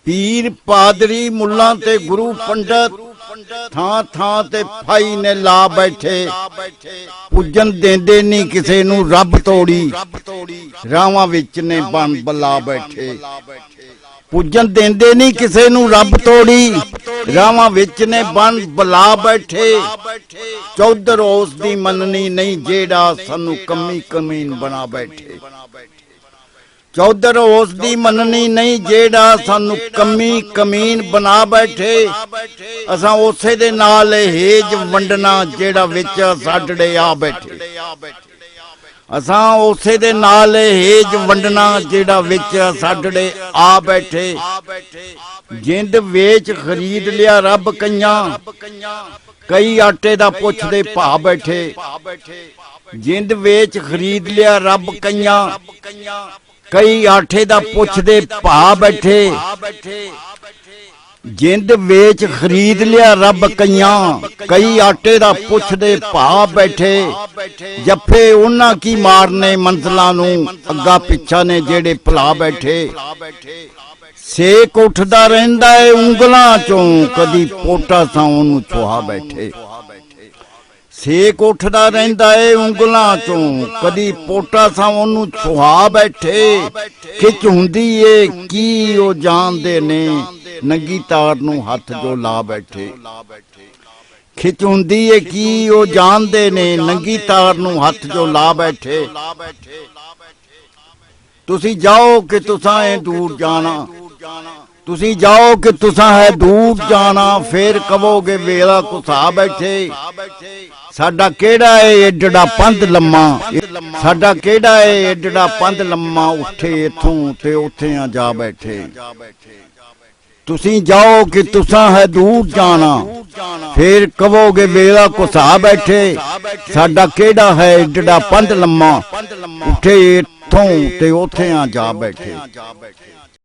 पीर पादरी मुल्लां ते गुरु पंडित थां थां ते फाई ने ला बैठे। पूजन देंदे नहीं किसे नू रब तोड़ी, रावां विच ने बन बला बैठे। पूजन देंदे नहीं किसे नू रब तोड़ी, रावां विच ने बन बला बैठे। चौधर उस दी मननी नहीं जेड़ा सानू कमी कमीन बना बैठे। चौधर उस दी मननी नहीं जेड़ा सानू कमी कमीन बना बैठे। असां उसे दे नाल हेज वंडना जेड़ा विच साडड़े आ बैठे। असां उसे दे नाल हेज वंडना जेड़ा विच साडड़े आ बैठे। जिंद वेच खरीद लिया रब कईयां, कई आटे दा पुछदे भा बैठे। जिंद वेच खरीद लिया रब कईयां, कई आटे दा पुछदे भा बैठे। जिंद वेच खरीद लिया रब कईयां, कई आटे दा पुछदे भा बैठे। जफे उन्हां की मारने मंजिलां नू, अग्गा पिछा ने जेड़े भुला बैठे। सेक उठदा रहिंदा है उंगलां चों, कदी पोटा सां ओनू छुहा बैठे। सेक उठदा रहिंदा है उंगलां चों, कदी पोटा सां ओनू छुहा बैठे। खिच हुंदी ए की ओ जानदे ने, नंगी तार नू हथ जो ला बैठे। खिच हुंदी ए की ओ जानदे ने, नंगी तार नू हथ जो ला बैठे। तुसी जाओ कि तुसां है दूर जाना, तुसी जाओ कि तुसां है दूर जाना। फिर कहोगे वेला कुसा बैठे। साडा केड़ा है एडड़ा पंध लम्मा, साडा केड़ा है एडड़ा पंध लम्मा। उठे इथों ते उत्थे आ जा बैठे। तुसी जाओ कि तुसां है दूर जाना, फिर कहोगे वेला कुसा बैठे। साडा केड़ा है एडड़ा पंध लम्मा, उठे इथों ते उत्थे आ जा बैठे।